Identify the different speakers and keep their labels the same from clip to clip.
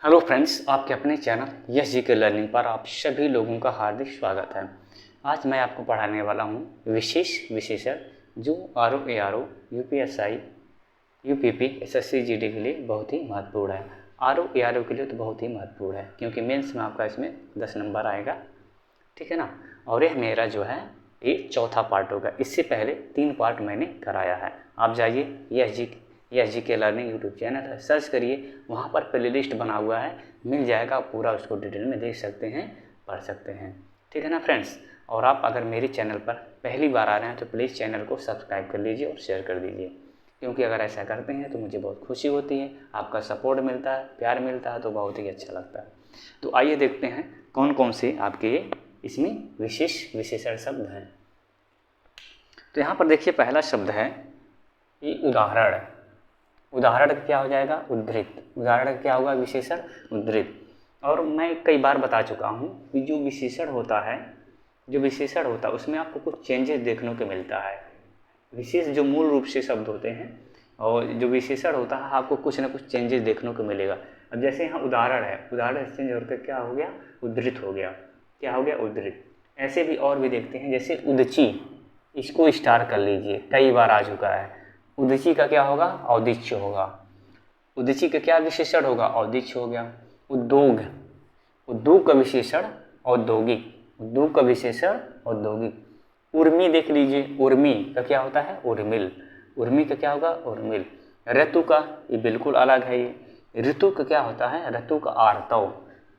Speaker 1: Hello friends, आपके अपने channel yes जी के लर्निंग पर आप सभी लोगों का हार्दिक स्वागत है। आज मैं आपको पढ़ाने वाला हूँ विशेष विशेषण जो R O A R O UPSI UPP SSC GD के लिए बहुत ही महत्वपूर्ण है। आर ओ ए आर ओ के लिए तो बहुत ही महत्वपूर्ण है क्योंकि मेंस में आपका इसमें 10 नंबर आएगा, ठीक है ना। और यह मेरा जो है ये चौथा पार्ट होगा। इससे पहले 3 पार्ट मैंने कराया है। आप जाइए यस जी के लर्निंग यूट्यूब चैनल है, सर्च करिए, वहाँ पर प्लेलिस्ट बना हुआ है, मिल जाएगा। पूरा उसको डिटेल में देख सकते हैं, पढ़ सकते हैं, ठीक है ना फ्रेंड्स। और आप अगर मेरे चैनल पर पहली बार आ रहे हैं तो प्लीज़ चैनल को सब्सक्राइब कर लीजिए और शेयर कर दीजिए, क्योंकि अगर ऐसा करते हैं तो मुझे बहुत खुशी होती है, आपका सपोर्ट मिलता है, प्यार मिलता है, तो बहुत ही अच्छा लगता है। तो आइए देखते हैं कौन कौन से आपके इसमें विशेष विशेषण शब्द हैं। तो यहाँ पर देखिए, पहला शब्द है ये उदाहरण। उदाहरण क्या हो जाएगा? उद्धृत। उदाहरण क्या होगा? विशेषण उद्धृत। और मैं कई बार बता चुका हूँ कि जो विशेषण होता है उसमें आपको कुछ चेंजेस देखने को मिलता है। विशेष जो मूल रूप से शब्द होते हैं और जो विशेषण होता है आपको कुछ ना कुछ चेंजेस देखने को मिलेगा। अब जैसे यहाँ उदाहरण है, उदाहरण चेंज होकर क्या हो गया? उद्धृत हो गया। क्या हो गया? उद्धृत। ऐसे भी और भी देखते हैं, जैसे उदची, इसको स्टार कर लीजिए, कई बार आ चुका है। उदची का क्या होगा? औदिच्य होगा। उदची का क्या विशेषण होगा? औदिच्य हो गया। उद्योग, उद्योग का विशेषण औद्योगिक। उद्योग का विशेषण औद्योगिक। उर्मी देख लीजिए, उर्मी का क्या होता है? उर्मिल। उर्मी का क्या होगा? उर्मिल। ऋतु का ये बिल्कुल अलग है। ये ऋतु का क्या होता है? ऋतु का आर्तव।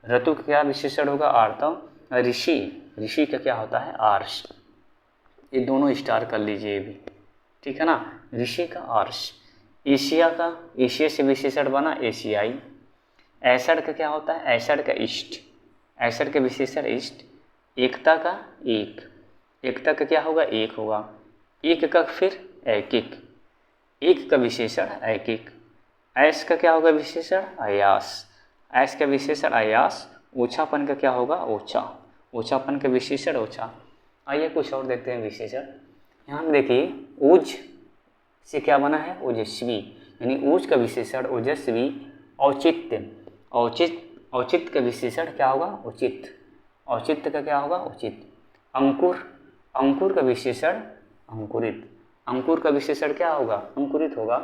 Speaker 1: ऋतु का क्या विशेषण होगा? आर्तव। ऋषि, ऋषि का क्या होता है? आर्ष। ये दोनों स्टार कर लीजिए भी, ठीक है ना। ऋषि का आर्ष। एशिया का, एशिया से विशेषण बना एशियाई। ऐसड़ का क्या होता है? ऐसड़ का इष्ट। ऐसड़ का विशेषण इष्ट। एकता का एक। एकता का क्या होगा? एक होगा। एक का फिर ऐकिक। एक का विशेषण ऐकिक। ऐस का क्या होगा विशेषण? अयास। ऐस का विशेषण अयास। ओछापन का क्या होगा? ओछा। ओछापन का विशेषण ओछा। आइए कुछ और देखते हैं विशेषण। यहाँ देखिए, ऊज से क्या बना है? ओजस्वी, यानी ऊज का विशेषण ओजस्वी। औचित्य, औचित्य का विशेषण क्या होगा? उचित। औचित्य का क्या होगा? उचित। अंकुर, अंकुर का विशेषण अंकुरित। अंकुर का विशेषण क्या होगा? अंकुरित होगा।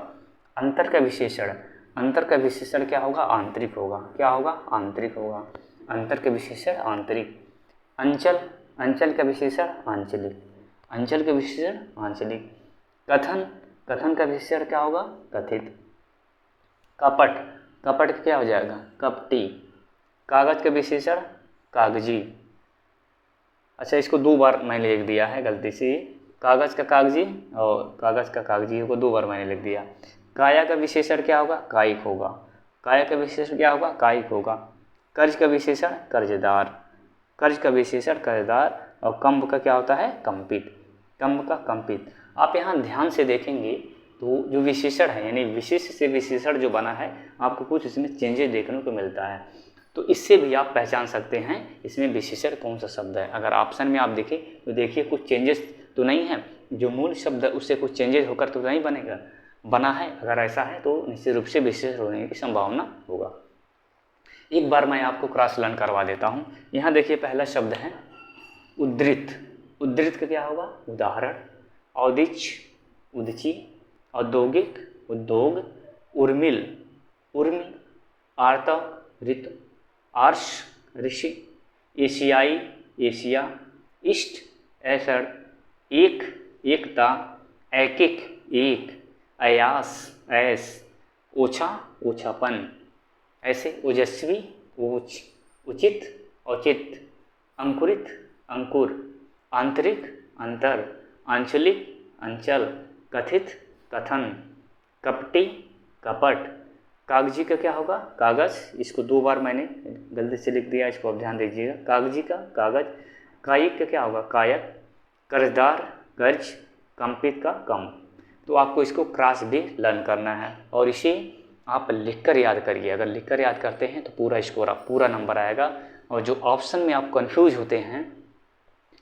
Speaker 1: अंतर का विशेषण, अंतर का विशेषण क्या होगा? आंतरिक होगा। क्या होगा? आंतरिक होगा। अंतर का विशेषण आंतरिक। अंचल, अंचल का विशेषण आंचलिक। अंचल का विशेषण आंचलिक। कथन, कथन का विशेषण क्या होगा? कथित। कपट, कपट क्या हो जाएगा? कपटी। कागज का विशेषण कागजी। अच्छा, इसको 2 बार मैंने लिख दिया है गलती से। कागज का कागजी और कागज का कागजी को 2 बार मैंने लिख दिया। काया का विशेषण क्या होगा? कायिक होगा। काया का विशेषण क्या होगा? कायिक होगा। कर्ज का विशेषण कर्जदार। कर्ज का विशेषण कर्जदार। और कंब का क्या होता है? कंपित। कंब का कंपित। आप यहाँ ध्यान से देखेंगे तो जो विशेषण है, यानी विशेष से विशेषण जो बना है, आपको कुछ इसमें चेंजेस देखने को मिलता है। तो इससे भी आप पहचान सकते हैं इसमें विशेषण कौन सा शब्द है। अगर ऑप्शन में आप देखें तो देखिए कुछ चेंजेस तो नहीं है, जो मूल शब्द है उससे कुछ चेंजेस होकर तो नहीं बनेगा, बना है। अगर ऐसा है तो निश्चित रूप से विशेषण होने की संभावना होगा। एक बार मैं आपको क्रॉस लर्न करवा देता हूँ। यहाँ देखिए, पहला शब्द है उद्धृत। उद्धृत का क्या होगा? उदाहरण। औदिच्य, उदची। औद्योगिक, उद्योग। उर्मिल, उर्मी। आर्तव, ऋतु। आर्ष, ऋषि। एशियाई, एशिया। इष्ट, ऐसड़। एक, एकता। ऐकिक, एक। अयास, ऐस। ओछा, ओछापन। ऐसे ओजस्वी, ऊच। उचित, औचित। अंकुरित, अंकुर। आंतरिक, अंतर। आंचलिक, अंचल। कथित, कथन। कपटी, कपट। कागजी का क्या होगा? कागज। इसको 2 बार मैंने गलती से लिख दिया, इसको आप ध्यान दीजिएगा। कागजी का कागज। कायिक का क्या होगा? कायक। कर्जदार, कर्ज। कंपित का कम। तो आपको इसको क्रॉस भी लर्न करना है और इसे आप लिखकर याद करिए। अगर लिखकर याद करते हैं तो पूरा स्कोर, पूरा नंबर आएगा। और जो ऑप्शन में आप कंफ्यूज होते हैं,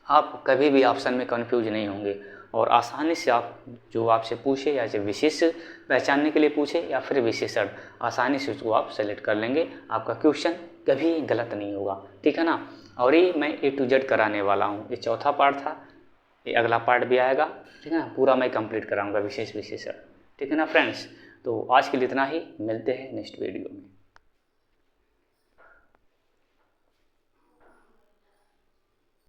Speaker 1: आप कभी भी ऑप्शन में कंफ्यूज नहीं होंगे। और आसानी से आप जो आपसे पूछे या जो विशेष पहचानने के लिए पूछे या फिर विशेषण, आसानी से उसको आप सेलेक्ट कर लेंगे। आपका क्वेश्चन कभी गलत नहीं होगा, ठीक है ना। और ये मैं A to Z कराने वाला हूँ। ये चौथा पार्ट था, ये अगला पार्ट भी आएगा, ठीक है ना। पूरा मैं कंप्लीट कराऊंगा विशेष विशेषण, ठीक है ना फ्रेंड्स। तो आज के लिए इतना ही, मिलते हैं नेक्स्ट वीडियो में।